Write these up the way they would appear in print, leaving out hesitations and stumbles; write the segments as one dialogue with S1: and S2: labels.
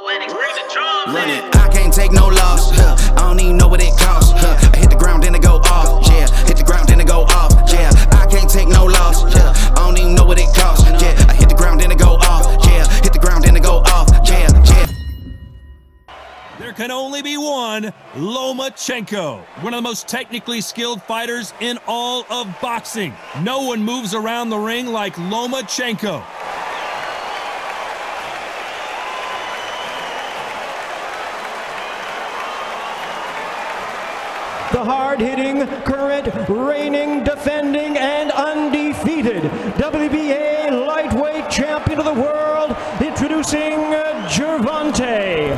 S1: Run it, I can't take no loss. I don't even know what it costs. I hit the ground, then it go off. Yeah, hit the ground, then it go off. Yeah, I can't take no loss. I don't even know what it costs. Yeah, I hit the ground, then it go off. Yeah, hit the ground, then it go off. Yeah.
S2: There can only be one Lomachenko, one of the most technically skilled fighters in all of boxing. No one moves around the ring like Lomachenko.
S3: The hard-hitting, current, reigning, defending, and undefeated WBA lightweight champion of the world, introducing Gervonta.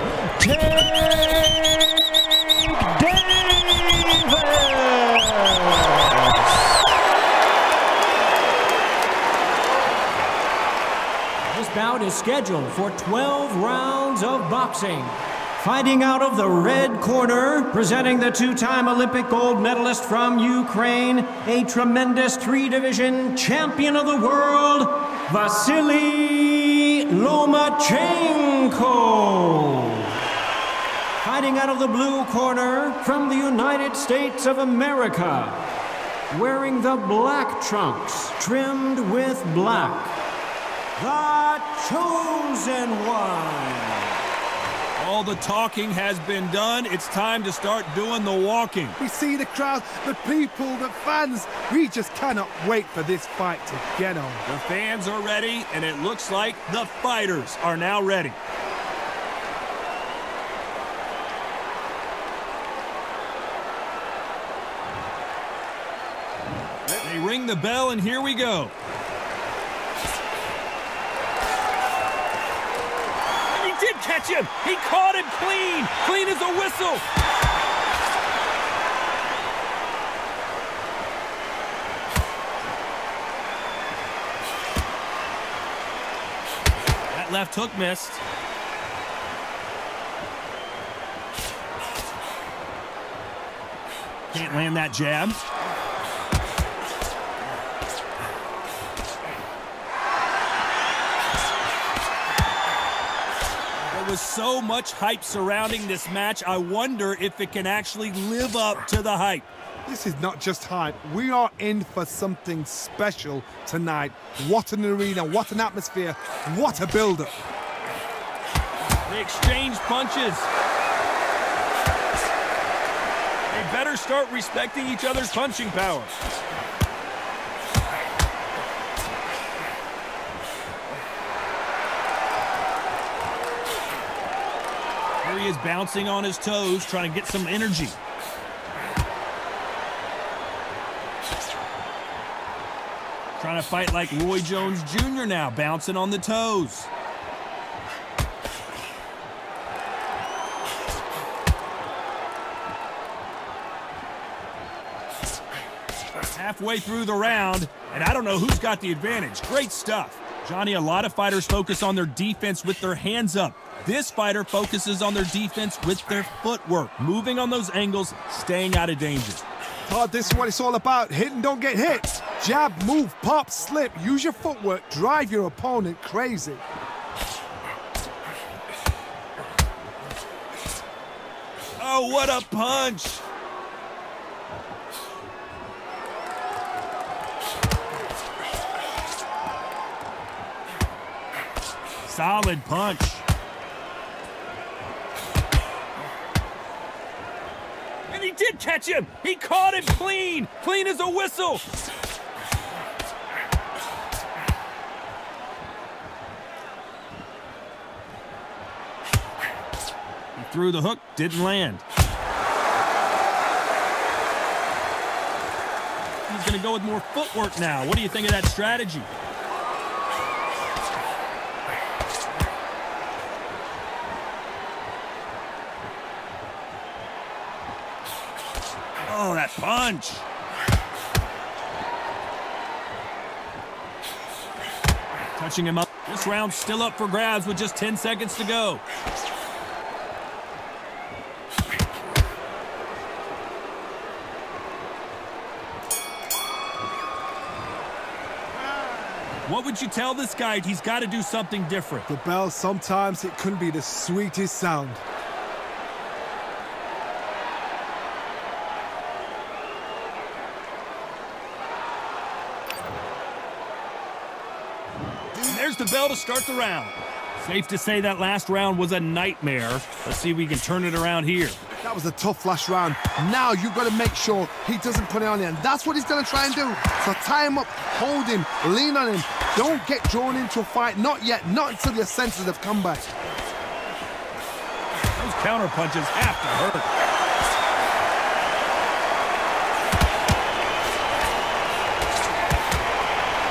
S4: This bout is scheduled for 12 rounds of boxing. Fighting out of the red corner, presenting the two-time Olympic gold medalist from Ukraine, a tremendous three-division champion of the world, Vasilii Lomachenko. Fighting out of the blue corner, from the United States of America, wearing the black trunks, trimmed with black, the chosen one.
S2: All the talking has been done. It's time to start doing the walking.
S5: We see the crowd, the people, the fans. We just cannot wait for this fight to get on.
S2: The fans are ready, and it looks like the fighters are now ready. They ring the bell, and here we go. Did catch him. He caught him clean. Clean as a whistle. That left hook missed. Can't land that jab. There was so much hype surrounding this match. I wonder if it can actually live up to the hype.
S5: This is not just hype. We are in for something special tonight. What an arena, what an atmosphere, what a build-up.
S2: They exchange punches. They better start respecting each other's punching power. Here he is bouncing on his toes, trying to get some energy. Trying to fight like Roy Jones Jr. now, bouncing on the toes. Halfway through the round, and I don't know who's got the advantage. Great stuff. Johnny, a lot of fighters focus on their defense with their hands up. This fighter focuses on their defense with their footwork, moving on those angles, staying out of danger.
S5: This is what it's all about. Hit and don't get hit. Jab, move, pop, slip. Use your footwork. Drive your opponent crazy.
S2: Oh, what a punch. Solid punch. And he did catch him. He caught him clean. Clean as a whistle. He threw the hook, didn't land. He's going to go with more footwork now. What do you think of that strategy? Oh, that punch. Touching him up. This round's still up for grabs with just 10 seconds to go. What would you tell this guy? He's got to do something different.
S5: The bell, sometimes it couldn't be the sweetest sound.
S2: And there's the bell to start the round. Safe to say that last round was a nightmare. Let's see if we can turn it around here.
S5: That was a tough last round. Now you've got to make sure he doesn't put it on you, and that's what he's going to try and do. So tie him up, hold him, lean on him. Don't get drawn into a fight. Not yet. Not until your senses have come back.
S2: Those counter punches have to hurt.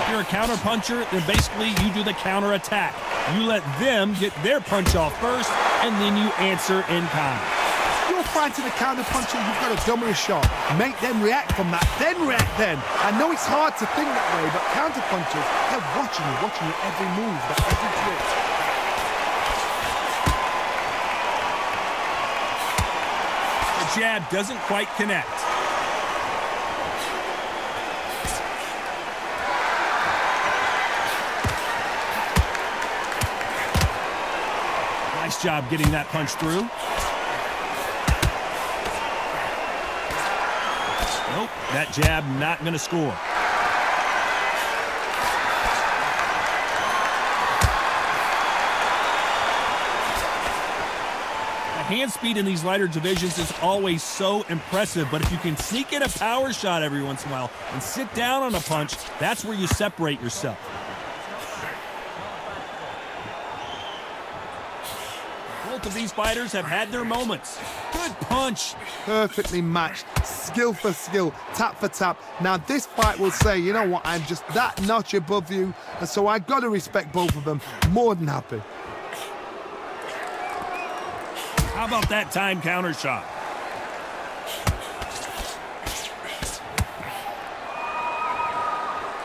S2: If you're a counter puncher, then basically you do the counter attack. You let them get their punch off first, and then you answer in kind.
S5: You're fighting a counter puncher, you've got to dummy a shot. Make them react from that, then react then. I know it's hard to think that way, but counter punchers, they're watching you every move, every twitch.
S2: The jab doesn't quite connect. Nice job getting that punch through. Nope, that jab not going to score. The hand speed in these lighter divisions is always so impressive, but if you can sneak in a power shot every once in a while and sit down on a punch, that's where you separate yourself. Both of these fighters have had their moments. Good punch.
S5: Perfectly matched, skill for skill, tap for tap. Now this fight will say, you know what, I'm just that notch above you, and so I got to respect both of them. More than happy.
S2: How about that time counter shot?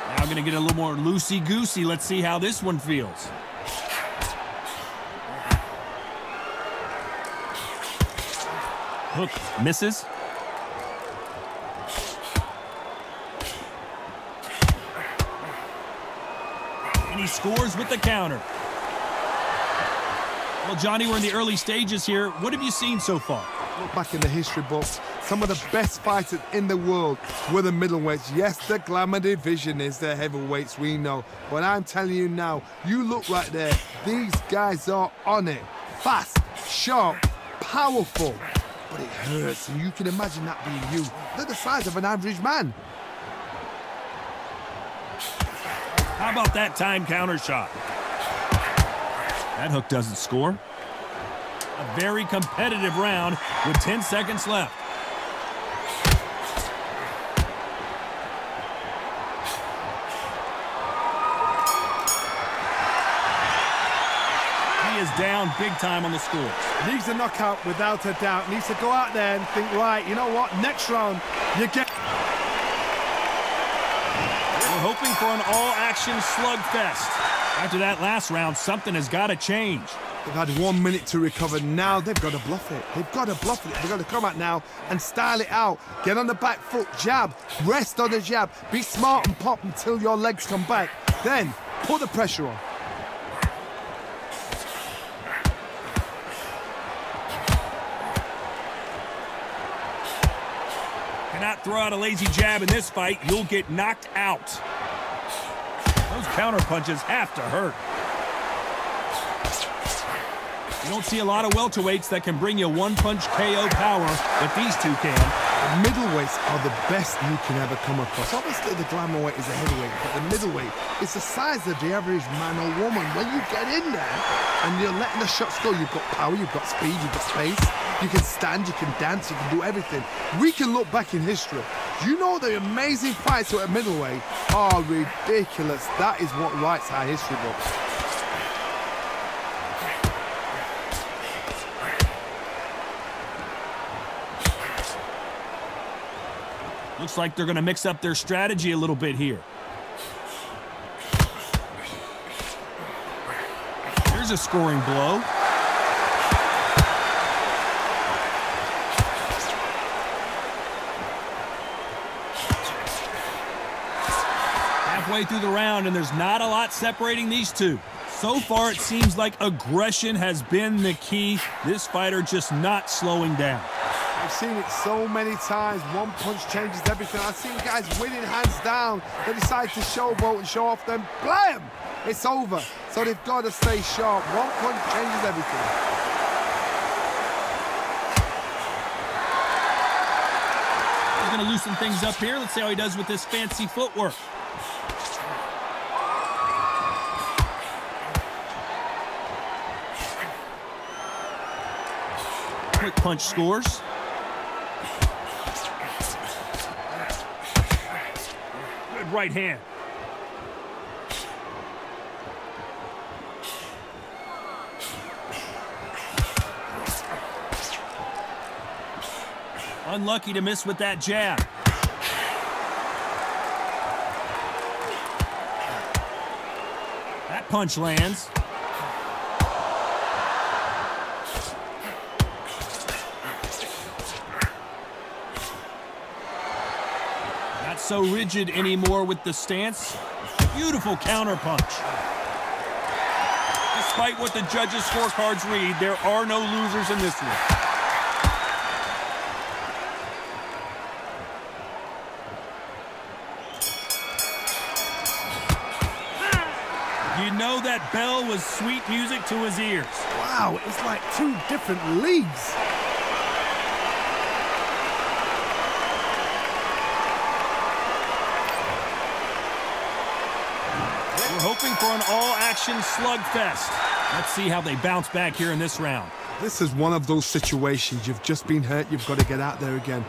S2: Now I'm going to get a little more loosey-goosey. Let's see how this one feels. Hook misses. And he scores with the counter. Well, Johnny, we're in the early stages here. What have you seen so far?
S5: Look back in the history books. Some of the best fighters in the world were the middleweights. Yes, the glamour division is the heavyweights, we know. But I'm telling you now, you look right there. These guys are on it. Fast, sharp, powerful. But it hurts, and you can imagine that being you. They're the size of an average man.
S2: How about that time counter shot? That hook doesn't score. A very competitive round with 10 seconds left. He is down big time on the score.
S5: Needs a knockout without a doubt. Needs to go out there and think, right, you know what, next round, you get...
S2: We're hoping for an all-action slugfest. After that last round, something has got to change.
S5: They've had 1 minute to recover. Now they've got to bluff it. They've got to bluff it. They've got to come out now and style it out. Get on the back foot, jab, rest on the jab. Be smart and pop until your legs come back. Then put the pressure on.
S2: Cannot throw out a lazy jab in this fight. You'll get knocked out. Those counter punches have to hurt. You don't see a lot of welterweights that can bring you one-punch KO power, but these two can.
S5: The middleweights are the best you can ever come across. Obviously, the glamour weight is a heavyweight, but the middleweight is the size of the average man or woman. When you get in there and you're letting the shots go, you've got power, you've got speed, you've got space. You can stand, you can dance, you can do everything. We can look back in history. You know the amazing fights at middleweight are ridiculous. That is what writes our history books.
S2: Looks like they're going to mix up their strategy a little bit here. Here's a scoring blow. halfway through the round, and there's not a lot separating these two. So far, it seems like aggression has been the key. This fighter just not slowing down.
S5: I've seen it so many times. One punch changes everything. I've seen guys winning hands down. They decide to showboat and show off, then blam! It's over. So they've got to stay sharp. One punch changes everything.
S2: He's going to loosen things up here. Let's see how he does with this fancy footwork. Quick punch scores. Good right hand. Unlucky to miss with that jab. That punch lands. Not so rigid anymore with the stance. Beautiful counter punch. Despite what the judges' scorecards read, there are no losers in this one. You know that bell was sweet music to his ears.
S5: Wow, it's like two different leagues.
S2: We're hoping for an all-action slugfest. Let's see how they bounce back here in this round.
S5: This is one of those situations. You've just been hurt. You've got to get out there again.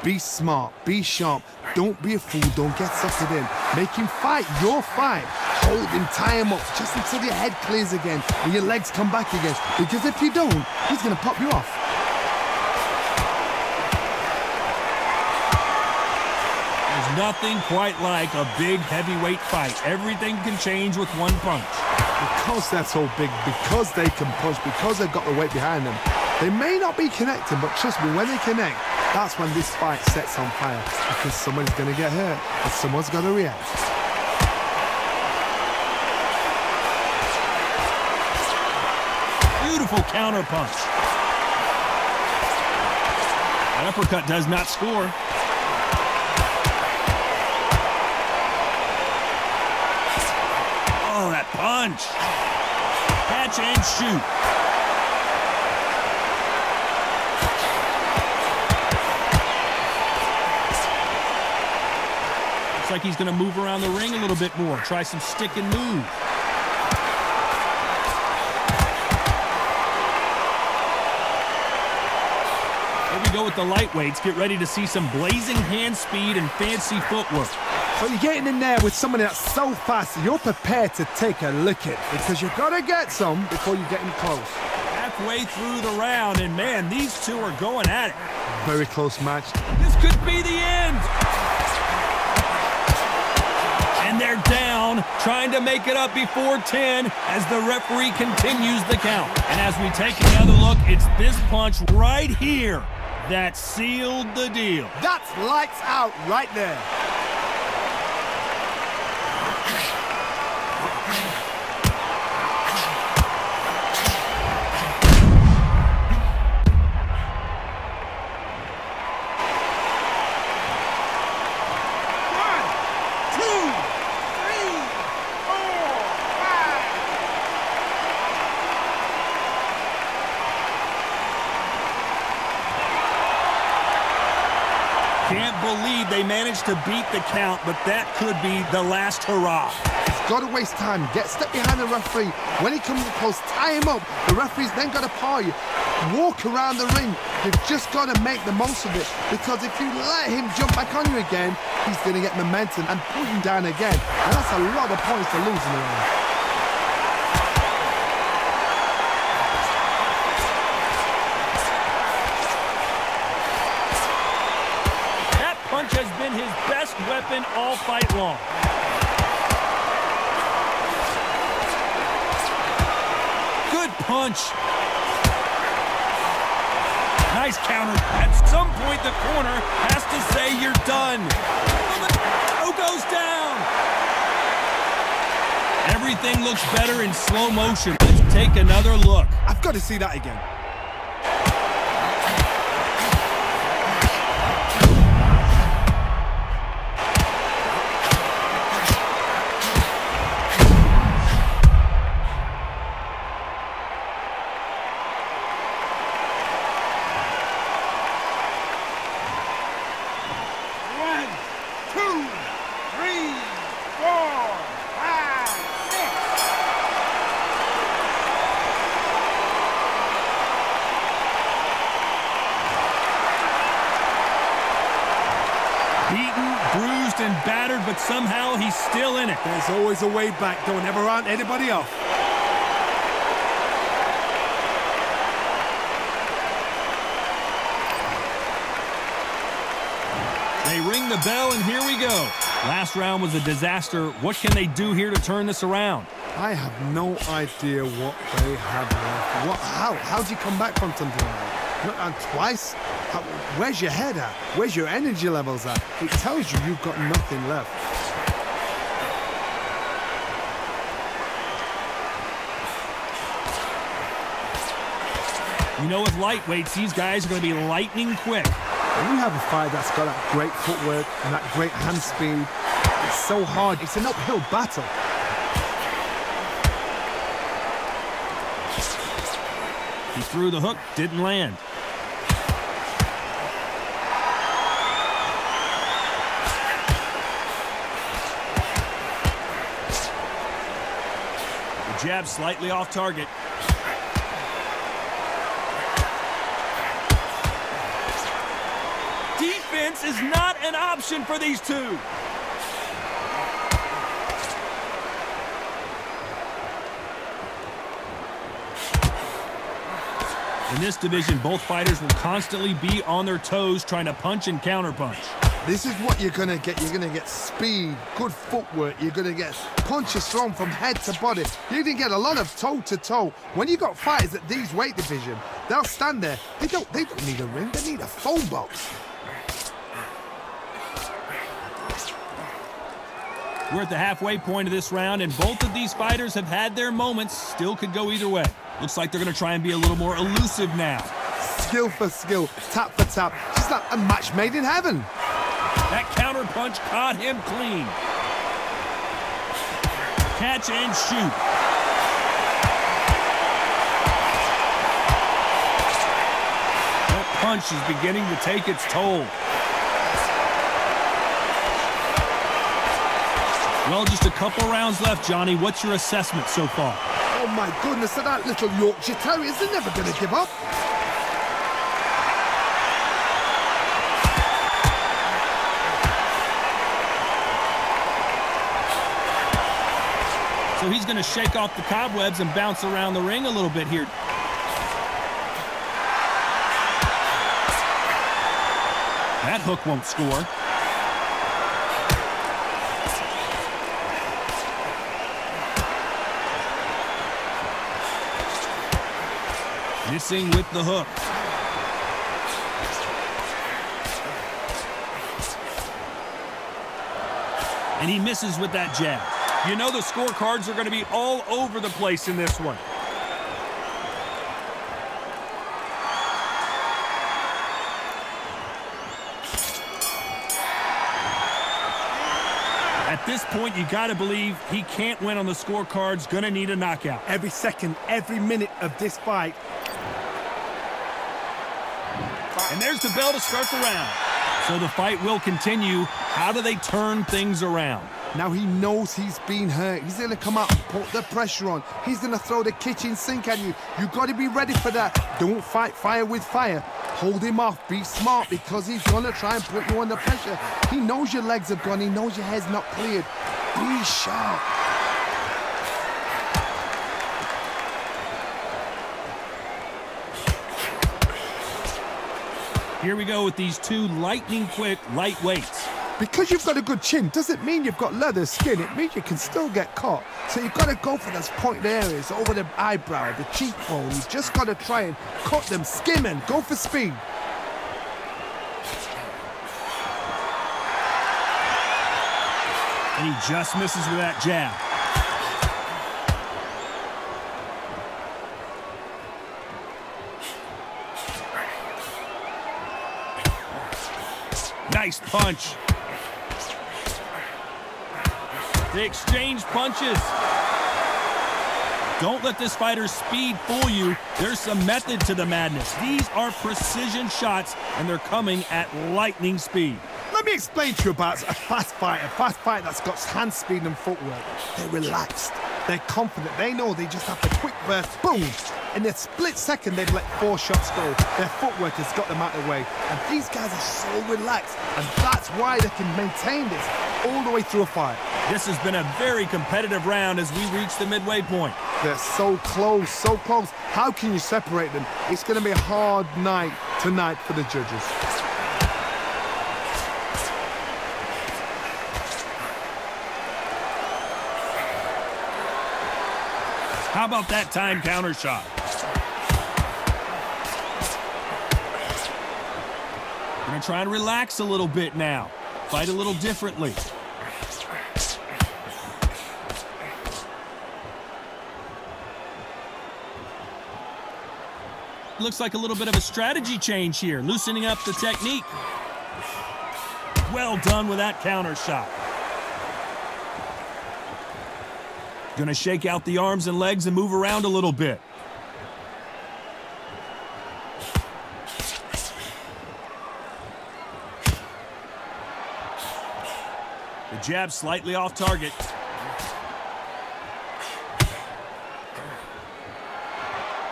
S5: Be smart. Be sharp. Don't be a fool. Don't get suckered in. Make him fight your fight. Hold him, tie him up, just until your head clears again and your legs come back again. Because if you don't, he's going to pop you off.
S2: There's nothing quite like a big heavyweight fight. Everything can change with one punch.
S5: Because they're so big, because they can punch, because they've got the weight behind them, they may not be connecting, but trust me, when they connect, that's when this fight sets on fire. Because someone's going to get hurt and someone's got to react.
S2: Beautiful counter punch. That uppercut does not score. Oh, that punch. Catch and shoot. Looks like he's going to move around the ring a little bit more. Try some stick and move. Go with the lightweights. Get ready to see some blazing hand speed and fancy footwork.
S5: So you're getting in there with somebody that's so fast, you're prepared to take a licking because you've got to get some before you get in close.
S2: Halfway through the round, and man, these two are going at it.
S5: Very close match.
S2: This could be the end. And they're down, trying to make it up before 10 as the referee continues the count. And as we take another look, it's this punch right here that sealed the deal.
S5: That's lights out right there.
S2: Can't believe they managed to beat the count, but that could be the last hurrah.
S5: He's got to waste time. Get step behind the referee. When he comes close, tie him up. The referee's then got to paw you. Walk around the ring. You've just got to make the most of it, because if you let him jump back on you again, he's going to get momentum and pull you down again. And that's a lot of points to lose in the round.
S2: Has been his best weapon all fight long. Good punch. Nice counter. At some point, the corner has to say you're done. Oh, goes down. Everything looks better in slow motion. Let's take another look.
S5: I've got to see that again.
S2: Beaten, bruised, and battered, but somehow he's still in it.
S5: There's always a way back. Don't ever round anybody off.
S2: They ring the bell, and here we go. Last round was a disaster. What can they do here to turn this around?
S5: I have no idea what they have left. How do you come back from something like that? And twice? Where's your head at? Where's your energy levels at? It tells you you've got nothing left.
S2: You know, with lightweights, these guys are going to be lightning quick.
S5: When you have a fight that's got that great footwork and that great hand speed, it's so hard. It's an uphill battle.
S2: He threw the hook, didn't land. The jab slightly off target. Defense is not an option for these two. In this division, both fighters will constantly be on their toes trying to punch and counterpunch.
S5: This is what you're going to get. You're going to get speed, good footwork. You're going to get punches thrown from head to body. You're going to get a lot of toe-to-toe. When you got fighters at these weight division, they'll stand there. They don't need a ring. They need a phone box.
S2: We're at the halfway point of this round, and both of these fighters have had their moments. Still could go either way. Looks like they're going to try and be a little more elusive now.
S5: Skill for skill, tap for tap. Just like a match made in heaven.
S2: That counter punch caught him clean. Catch and shoot. That punch is beginning to take its toll. Well, just a couple rounds left, Johnny. What's your assessment so far?
S5: Oh my goodness, that little Yorkshire Terriers, they're never going to give up.
S2: So he's going to shake off the cobwebs and bounce around the ring a little bit here. That hook won't score. Missing with the hook. And he misses with that jab. You know the scorecards are going to be all over the place in this one. At this point, you got to believe he can't win on the scorecards. Going to need a knockout.
S5: Every second, every minute of this fight.
S2: And there's the bell to start the round. So the fight will continue. How do they turn things around?
S5: Now he knows he's been hurt. He's going to come out and put the pressure on. He's going to throw the kitchen sink at you. You've got to be ready for that. Don't fight fire with fire. Hold him off. Be smart because he's going to try and put you under pressure. He knows your legs are gone. He knows your head's not cleared. Be sharp.
S2: Here we go with these two lightning-quick lightweights.
S5: Because you've got a good chin doesn't mean you've got leather skin. It means you can still get caught. So you've got to go for those pointed areas, over the eyebrow, the cheekbone. You've just got to try and cut them, skim and go for speed.
S2: And he just misses with that jab. Nice punch. They exchange punches. Don't let this fighter's speed fool you. There's some method to the madness. These are precision shots, and they're coming at lightning speed.
S5: Let me explain to you about a fast fighter that's got hand speed and footwork. They're relaxed. They're confident. They know they just have the quick burst, boom. In a split second, they've let 4 shots go. Their footwork has got them out of the way. And these guys are so relaxed. And that's why they can maintain this all the way through a fight.
S2: This has been a very competitive round as we reach the midway point.
S5: They're so close, so close. How can you separate them? It's going to be a hard night tonight for the judges.
S2: How about that time counter shot? Gonna try and relax a little bit now. Fight a little differently. Looks like a little bit of a strategy change here, loosening up the technique. Well done with that counter shot. Gonna shake out the arms and legs and move around a little bit. The jab slightly off target.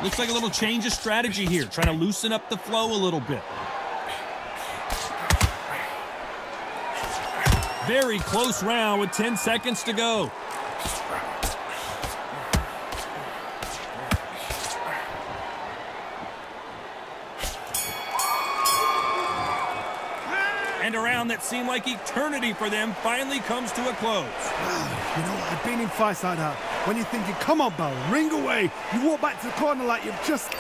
S2: Looks like a little change of strategy here, trying to loosen up the flow a little bit. Very close round with 10 seconds to go. And a round that seemed like eternity for them finally comes to a close.
S5: You know, I've been in fights like that. When you're thinking, come on, Bell, ring away. You walk back to the corner like you've just...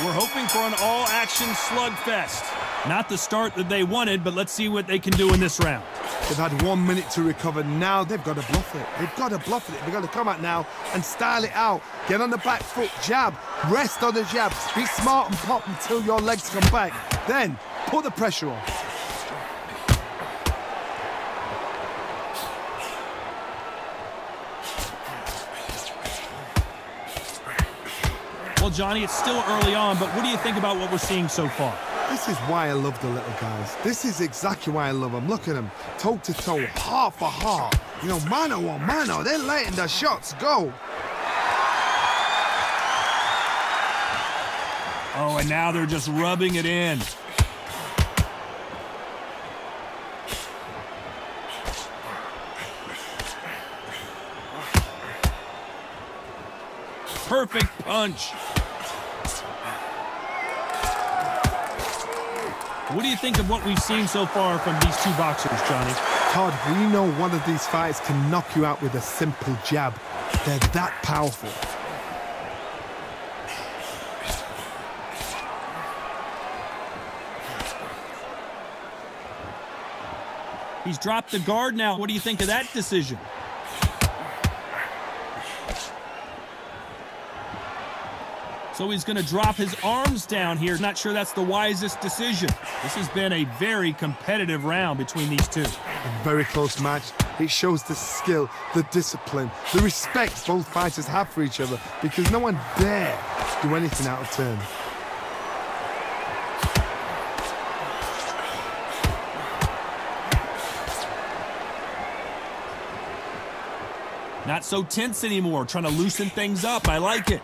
S2: We're hoping for an all-action slugfest. Not the start that they wanted, but let's see what they can do in this round.
S5: They've had 1 minute to recover. Now they've got to bluff it. They've got to bluff it. They've got to come out now and style it out. Get on the back foot, jab, rest on the jab. Be smart and pop until your legs come back. Then put the pressure on.
S2: Well, Johnny, it's still early on, but what do you think about what we're seeing so far?
S5: This is why I love the little guys. This is exactly why I love them. Look at them, toe to toe, heart for heart. You know, mano a mano, they're letting the shots go.
S2: Oh, and now they're just rubbing it in. Perfect punch. What do you think of what we've seen so far from these two boxers, Johnny?
S5: Todd, we know one of these fights can knock you out with a simple jab. They're that powerful.
S2: He's dropped the guard now. What do you think of that decision? So he's going to drop his arms down here. Not sure that's the wisest decision. This has been a very competitive round between these two.
S5: A very close match. It shows the skill, the discipline, the respect both fighters have for each other because no one dare do anything out of turn.
S2: Not so tense anymore, trying to loosen things up. I like it.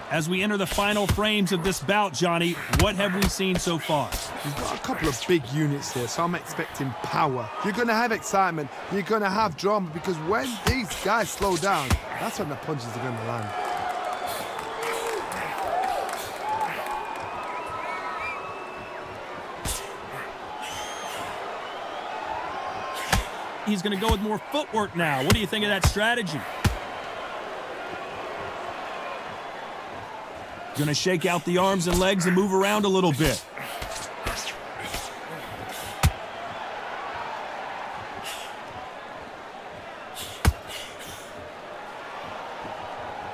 S2: As we enter the final frames of this bout, Johnny, what have we seen so far?
S5: We've got a couple of big units here, so I'm expecting power. You're going to have excitement. You're going to have drama because when these guys slow down, that's when the punches are going to land.
S2: He's going to go with more footwork now. What do you think of that strategy? Going to shake out the arms and legs and move around a little bit.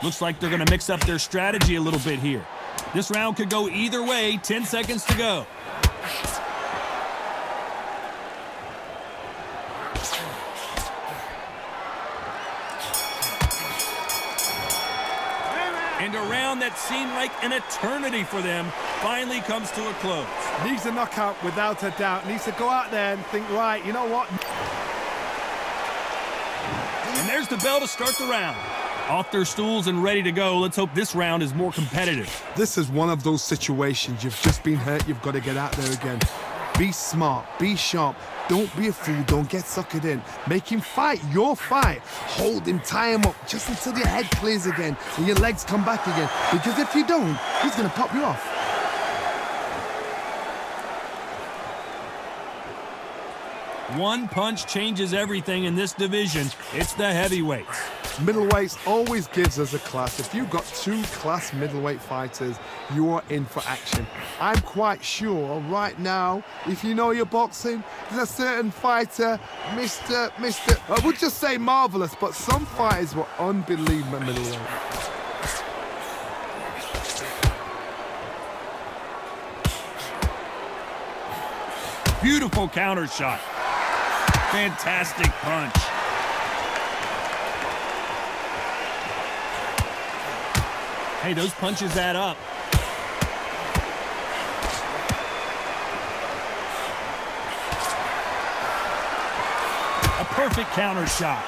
S2: Looks like they're going to mix up their strategy a little bit here. This round could go either way. 10 seconds to go. And a round that seemed like an eternity for them finally comes to a close.
S5: Needs a knockout without a doubt. Needs to go out there and think, right, you know what?
S2: And there's the bell to start the round. Off their stools and ready to go. Let's hope this round is more competitive.
S5: This is one of those situations. You've just been hurt. You've got to get out there again. Be smart. Be sharp. Don't be a fool. Don't get suckered in. Make him fight your fight. Hold him, tie him up just until your head clears again and your legs come back again. Because if you don't, he's going to pop you off.
S2: One punch changes everything in this division. It's the heavyweights.
S5: Middleweights always gives us a class. If you've got two class middleweight fighters, you are in for action. I'm quite sure right now, if you know your boxing, there's a certain fighter, Mr. I would just say marvelous, but some fighters were unbelievable middleweight.
S2: Beautiful counter shot. Fantastic punch. Hey, those punches add up. A perfect counter shot.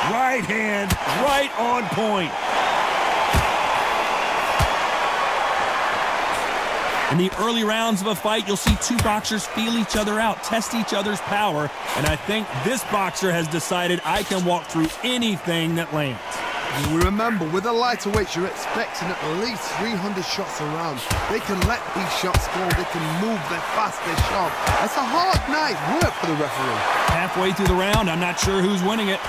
S2: Right hand, right on point. In the early rounds of a fight, you'll see two boxers feel each other out, test each other's power, and I think this boxer has decided I can walk through anything that lands.
S5: Remember, with the lighterweights, you're expecting at least 300 shots around. They can let these shots go. They can move. They're fast. They're sharp. It's a hard night work for the referee.
S2: Halfway through the round, I'm not sure who's winning it.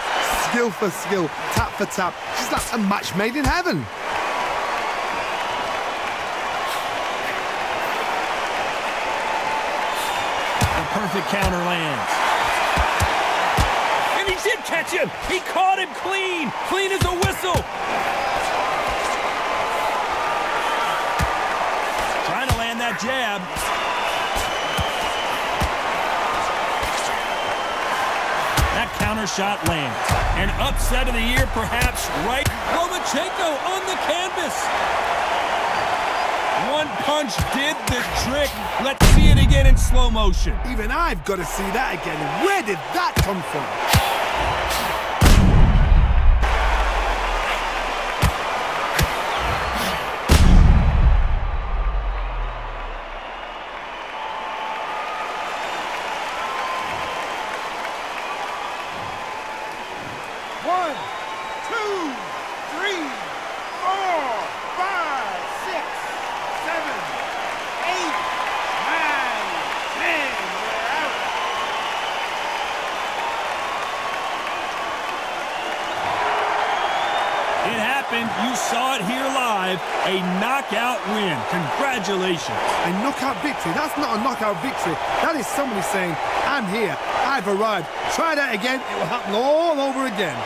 S5: Skill for skill, tap for tap. Just like a match made in heaven.
S2: Perfect counter lands. And he did catch him. He caught him clean. Clean as a whistle. Trying to land that jab. That counter shot lands. An upset of the year, perhaps, right? Lomachenko on the canvas. One punch did the trick. Let's see it again in slow motion.
S5: Even I've got to see that again. Where did that come from? One, two, three, 4, 5, 6, 7, 8, 9, 10. We're out.
S2: It happened. You saw it here live. A knockout win. Congratulations.
S5: A knockout victory. That's not a knockout victory. That is somebody saying, I'm here. I've arrived. Try that again. It will happen all over again.